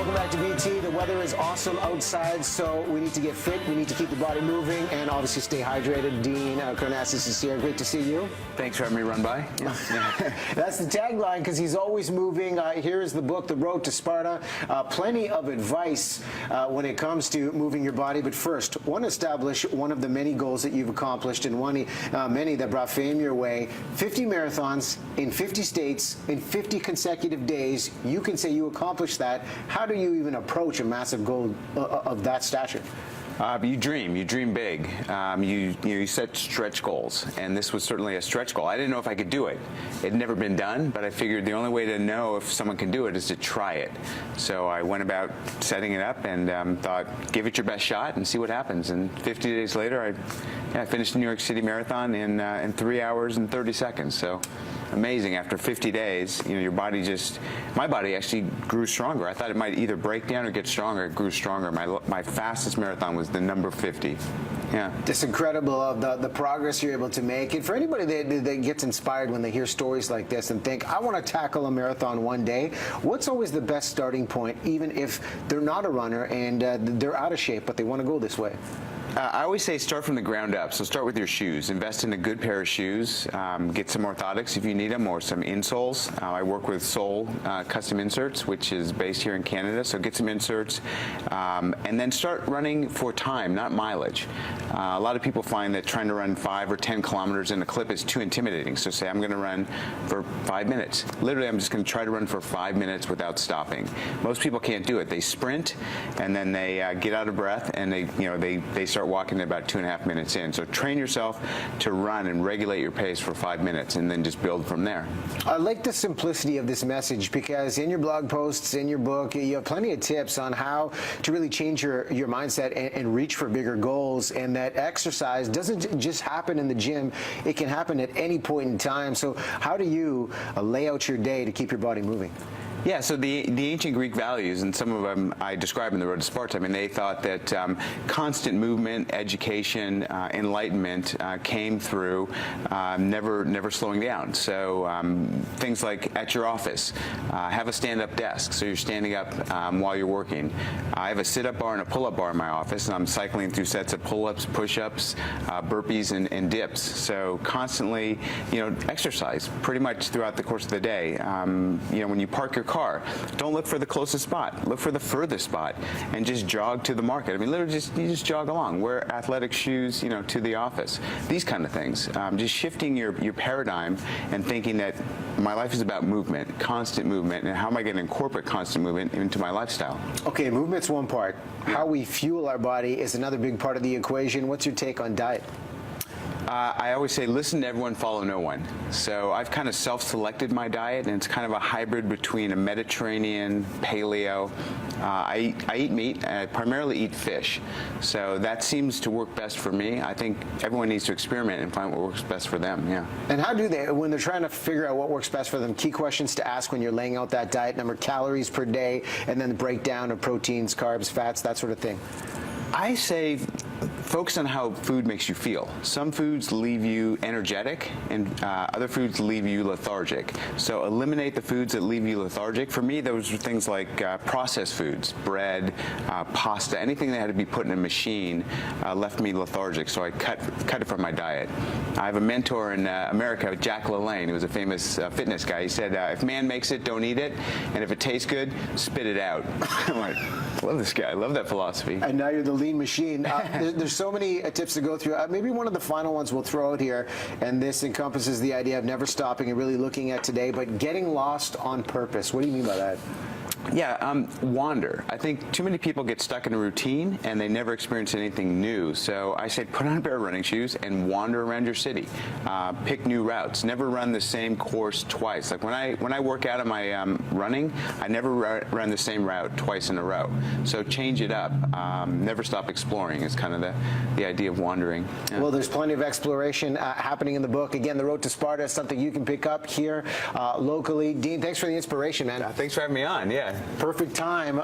Welcome back to BT. The weather is awesome outside, so we need to get fit. We need to keep the body moving and obviously stay hydrated. Dean Karnazes is here. Great to see you. Thanks for having me run by. Yeah. That's the tagline because he's always moving. Here is the book, The Road to Sparta. Plenty of advice when it comes to moving your body. But first, I want to establish one of the many goals that you've accomplished and many that brought fame your way. 50 marathons in 50 states in 50 consecutive days. You can say you accomplished that. How do you even approach a massive goal of that stature? You dream big. You set stretch goals, and this was certainly a stretch goal. I didn't know if I could do it. It had never been done, but I figured the only way to know if someone can do it is to try it. So I went about setting it up and thought, give it your best shot and see what happens. And 50 days later, I finished the New York City Marathon in 3 hours and 30 seconds. So amazing. After 50 days, your body my body actually grew stronger. I thought it might either break down or get stronger. It grew stronger. My fastest marathon was the number 50. Yeah. It's incredible the progress you're able to make. And for anybody that gets inspired when they hear stories like this and think, I want to tackle a marathon one day, what's always the best starting point, even if they're not a runner and they're out of shape, but they want to go this way? I always say start from the ground up. So start with your shoes. Invest in a good pair of shoes. Get some orthotics if you need them, or some insoles. I work with Sole Custom Inserts, which is based here in Canada. So get some inserts, and then start running for time, not mileage. A lot of people find that trying to run 5 or 10 kilometers in a clip is too intimidating. So say I'm going to run for 5 minutes. Literally, I'm just going to try to run for 5 minutes without stopping. Most people can't do it. They sprint, and then they get out of breath, and they start walking at about 2.5 minutes in. So train yourself to run and regulate your pace for 5 minutes, and then just build from there. I like the simplicity of this message, because in your blog posts, in your book, you have plenty of tips on how to really change your mindset and reach for bigger goals, and that exercise doesn't just happen in the gym. It can happen at any point in time. So how do you lay out your day to keep your body moving? Yeah, so the ancient Greek values, and some of them I describe in The Road to Sparta, I mean, they thought that constant movement, education, enlightenment came through never slowing down. So things like at your office, have a stand-up desk, so you're standing up while you're working. I have a sit-up bar and a pull-up bar in my office, and I'm cycling through sets of pull-ups, push-ups, burpees, and dips. So constantly, exercise pretty much throughout the course of the day. When you park your car, don't look for the closest spot. Look for the furthest spot, and just jog to the market. I mean, literally, you just jog along. Wear athletic shoes, to the office. These kind of things. Just shifting your paradigm and thinking that my life is about movement, constant movement, and how am I going to incorporate constant movement into my lifestyle? Okay, movement's one part. How we fuel our body is another big part of the equation. What's your take on diet? I always say, listen to everyone, follow no one. So I've kind of self-selected my diet, and it's kind of a hybrid between a Mediterranean, paleo. I eat meat, and I primarily eat fish. So that seems to work best for me. I think everyone needs to experiment and find what works best for them, yeah. And how do they, when they're trying to figure out what works best for them, key questions to ask when you're laying out that diet, number of calories per day, and then the breakdown of proteins, carbs, fats, that sort of thing? I say focus on how food makes you feel. Some foods leave you energetic, and other foods leave you lethargic. So eliminate the foods that leave you lethargic. For me, those are things like processed foods, bread, pasta, anything that had to be put in a machine left me lethargic, so I cut it from my diet. I have a mentor in America, Jack LaLanne, who was a famous fitness guy. He said, if man makes it, don't eat it, and if it tastes good, spit it out. I'm like, I love this guy. I love that philosophy. And now you're the lean machine. There's so many tips to go through. Maybe one of the final ones we'll throw out here, and this encompasses the idea of never stopping and really looking at today, but getting lost on purpose. What do you mean by that? Yeah, wander. I think too many people get stuck in a routine and they never experience anything new. So I say put on a pair of running shoes and wander around your city. Pick new routes. Never run the same course twice. Like when I work out on my running, I never run the same route twice in a row. So change it up. Never stop exploring is kind of the idea of wandering. Yeah. Well, there's plenty of exploration happening in the book. Again, The Road to Sparta is something you can pick up here locally. Dean, thanks for the inspiration, man. Thanks for having me on. Yeah. Perfect time.